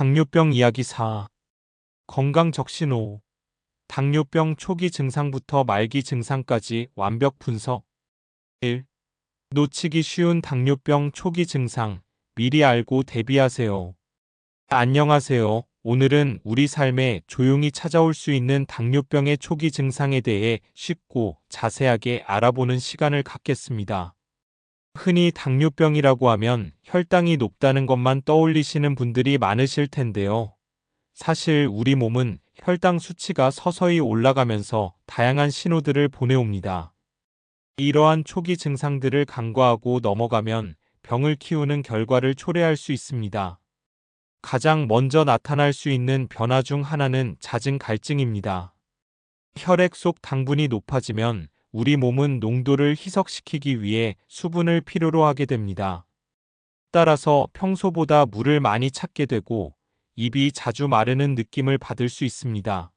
당뇨병 이야기 4. 건강 적신호. 당뇨병 초기 증상부터 말기 증상까지 완벽 분석. 1. 놓치기 쉬운 당뇨병 초기 증상. 미리 알고 대비하세요. 안녕하세요. 오늘은 우리 삶에 조용히 찾아올 수 있는 당뇨병의 초기 증상에 대해 쉽고 자세하게 알아보는 시간을 갖겠습니다. 흔히 당뇨병이라고 하면 혈당이 높다는 것만 떠올리시는 분들이 많으실 텐데요. 사실 우리 몸은 혈당 수치가 서서히 올라가면서 다양한 신호들을 보내옵니다. 이러한 초기 증상들을 간과하고 넘어가면 병을 키우는 결과를 초래할 수 있습니다. 가장 먼저 나타날 수 있는 변화 중 하나는 잦은 갈증입니다. 혈액 속 당분이 높아지면 우리 몸은 농도를 희석시키기 위해 수분을 필요로 하게 됩니다. 따라서 평소보다 물을 많이 찾게 되고 입이 자주 마르는 느낌을 받을 수 있습니다.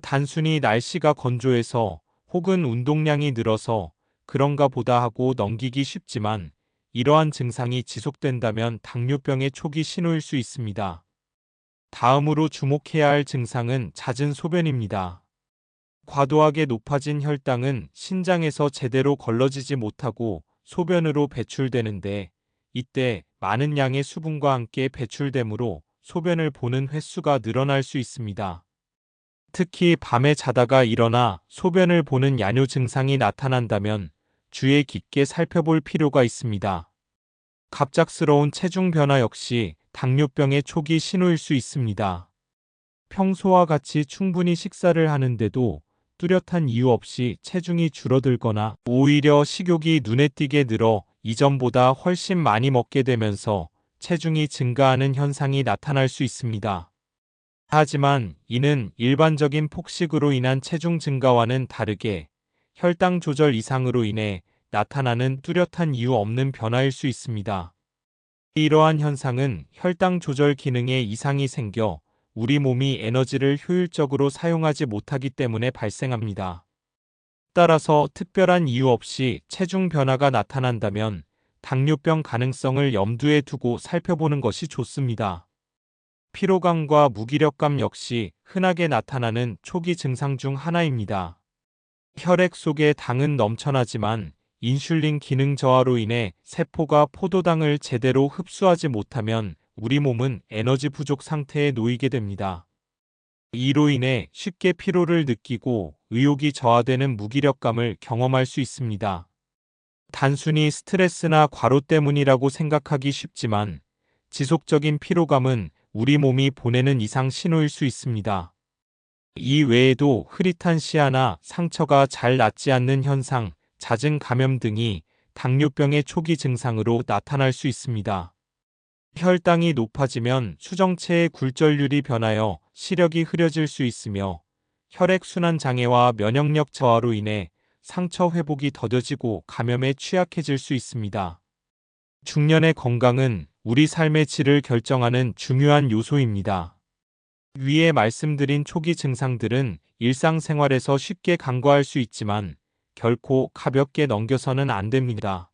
단순히 날씨가 건조해서 혹은 운동량이 늘어서 그런가 보다 하고 넘기기 쉽지만 이러한 증상이 지속된다면 당뇨병의 초기 신호일 수 있습니다. 다음으로 주목해야 할 증상은 잦은 소변입니다. 과도하게 높아진 혈당은 신장에서 제대로 걸러지지 못하고 소변으로 배출되는데 이때 많은 양의 수분과 함께 배출되므로 소변을 보는 횟수가 늘어날 수 있습니다. 특히 밤에 자다가 일어나 소변을 보는 야뇨 증상이 나타난다면 주의 깊게 살펴볼 필요가 있습니다. 갑작스러운 체중 변화 역시 당뇨병의 초기 신호일 수 있습니다. 평소와 같이 충분히 식사를 하는데도 뚜렷한 이유 없이 체중이 줄어들거나 오히려 식욕이 눈에 띄게 늘어 이전보다 훨씬 많이 먹게 되면서 체중이 증가하는 현상이 나타날 수 있습니다. 하지만 이는 일반적인 폭식으로 인한 체중 증가와는 다르게 혈당 조절 이상으로 인해 나타나는 뚜렷한 이유 없는 변화일 수 있습니다. 이러한 현상은 혈당 조절 기능에 이상이 생겨 우리 몸이 에너지를 효율적으로 사용하지 못하기 때문에 발생합니다. 따라서 특별한 이유 없이 체중 변화가 나타난다면 당뇨병 가능성을 염두에 두고 살펴보는 것이 좋습니다. 피로감과 무기력감 역시 흔하게 나타나는 초기 증상 중 하나입니다. 혈액 속에 당은 넘쳐나지만 인슐린 기능 저하로 인해 세포가 포도당을 제대로 흡수하지 못하면 우리 몸은 에너지 부족 상태에 놓이게 됩니다. 이로 인해 쉽게 피로를 느끼고 의욕이 저하되는 무기력감을 경험할 수 있습니다. 단순히 스트레스나 과로 때문이라고 생각하기 쉽지만 지속적인 피로감은 우리 몸이 보내는 이상 신호일 수 있습니다. 이 외에도 흐릿한 시야나 상처가 잘 낫지 않는 현상, 잦은 감염 등이 당뇨병의 초기 증상으로 나타날 수 있습니다. 혈당이 높아지면 수정체의 굴절률이 변하여 시력이 흐려질 수 있으며 혈액순환 장애와 면역력 저하로 인해 상처 회복이 더뎌지고 감염에 취약해질 수 있습니다. 중년의 건강은 우리 삶의 질을 결정하는 중요한 요소입니다. 위에 말씀드린 초기 증상들은 일상생활에서 쉽게 간과할 수 있지만 결코 가볍게 넘겨서는 안 됩니다.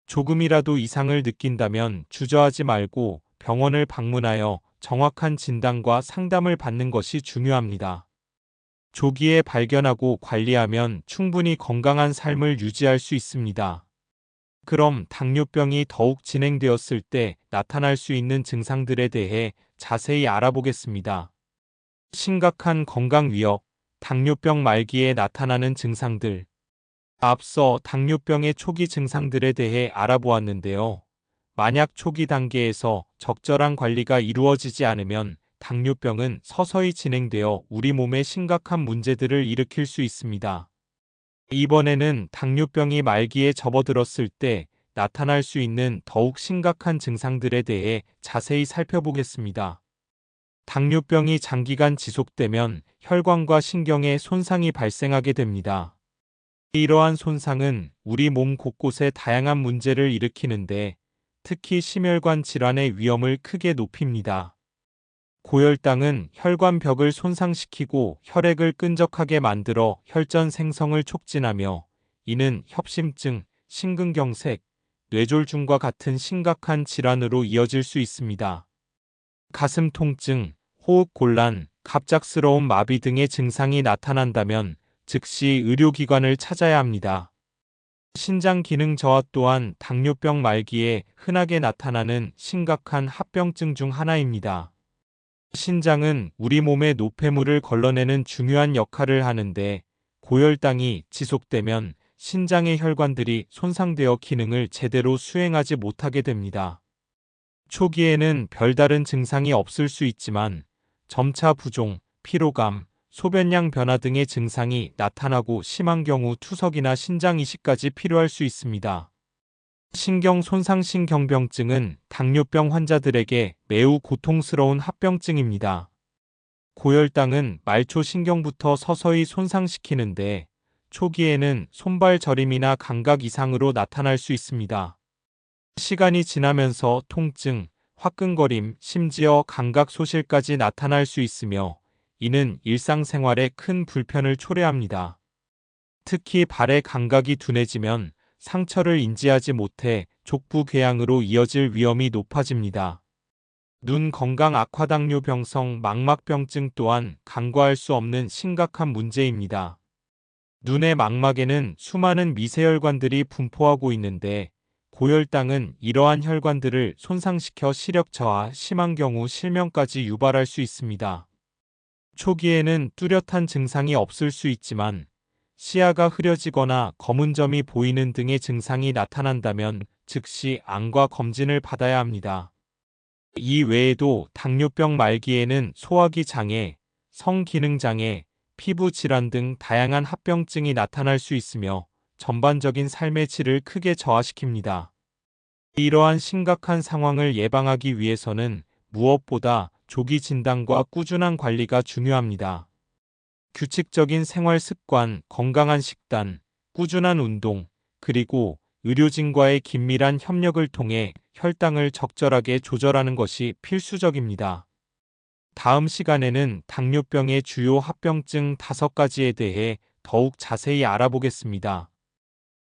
조금이라도 이상을 느낀다면 주저하지 말고 병원을 방문하여 정확한 진단과 상담을 받는 것이 중요합니다. 조기에 발견하고 관리하면 충분히 건강한 삶을 유지할 수 있습니다. 그럼 당뇨병이 더욱 진행되었을 때 나타날 수 있는 증상들에 대해 자세히 알아보겠습니다. 심각한 건강 위협, 당뇨병 말기에 나타나는 증상들. 앞서 당뇨병의 초기 증상들에 대해 알아보았는데요. 만약 초기 단계에서 적절한 관리가 이루어지지 않으면 당뇨병은 서서히 진행되어 우리 몸에 심각한 문제들을 일으킬 수 있습니다. 이번에는 당뇨병이 말기에 접어들었을 때 나타날 수 있는 더욱 심각한 증상들에 대해 자세히 살펴보겠습니다. 당뇨병이 장기간 지속되면 혈관과 신경에 손상이 발생하게 됩니다. 이러한 손상은 우리 몸 곳곳에 다양한 문제를 일으키는데 특히 심혈관 질환의 위험을 크게 높입니다. 고혈당은 혈관벽을 손상시키고 혈액을 끈적하게 만들어 혈전 생성을 촉진하며 이는 협심증, 심근경색, 뇌졸중과 같은 심각한 질환으로 이어질 수 있습니다. 가슴 통증, 호흡 곤란, 갑작스러운 마비 등의 증상이 나타난다면 즉시 의료기관을 찾아야 합니다. 신장 기능 저하 또한 당뇨병 말기에 흔하게 나타나는 심각한 합병증 중 하나입니다. 신장은 우리 몸의 노폐물을 걸러내는 중요한 역할을 하는데 고혈당이 지속되면 신장의 혈관들이 손상되어 기능을 제대로 수행하지 못하게 됩니다. 초기에는 별다른 증상이 없을 수 있지만 점차 부종, 피로감, 소변량 변화 등의 증상이 나타나고 심한 경우 투석이나 신장 이식까지 필요할 수 있습니다. 신경 손상신경병증은 당뇨병 환자들에게 매우 고통스러운 합병증입니다. 고혈당은 말초 신경부터 서서히 손상시키는데 초기에는 손발 저림이나 감각 이상으로 나타날 수 있습니다. 시간이 지나면서 통증, 화끈거림, 심지어 감각 소실까지 나타날 수 있으며 이는 일상생활에 큰 불편을 초래합니다. 특히 발의 감각이 둔해지면 상처를 인지하지 못해 족부 궤양으로 이어질 위험이 높아집니다. 눈 건강 악화 당뇨병성 망막병증 또한 간과할 수 없는 심각한 문제입니다. 눈의 망막에는 수많은 미세혈관들이 분포하고 있는데 고혈당은 이러한 혈관들을 손상시켜 시력 저하, 심한 경우 실명까지 유발할 수 있습니다. 초기에는 뚜렷한 증상이 없을 수 있지만 시야가 흐려지거나 검은 점이 보이는 등의 증상이 나타난다면 즉시 안과 검진을 받아야 합니다. 이 외에도 당뇨병 말기에는 소화기 장애, 성기능 장애, 피부 질환 등 다양한 합병증이 나타날 수 있으며 전반적인 삶의 질을 크게 저하시킵니다. 이러한 심각한 상황을 예방하기 위해서는 무엇보다 조기 진단과 꾸준한 관리가 중요합니다. 규칙적인 생활 습관, 건강한 식단, 꾸준한 운동, 그리고 의료진과의 긴밀한 협력을 통해 혈당을 적절하게 조절하는 것이 필수적입니다. 다음 시간에는 당뇨병의 주요 합병증 5가지에 대해 더욱 자세히 알아보겠습니다.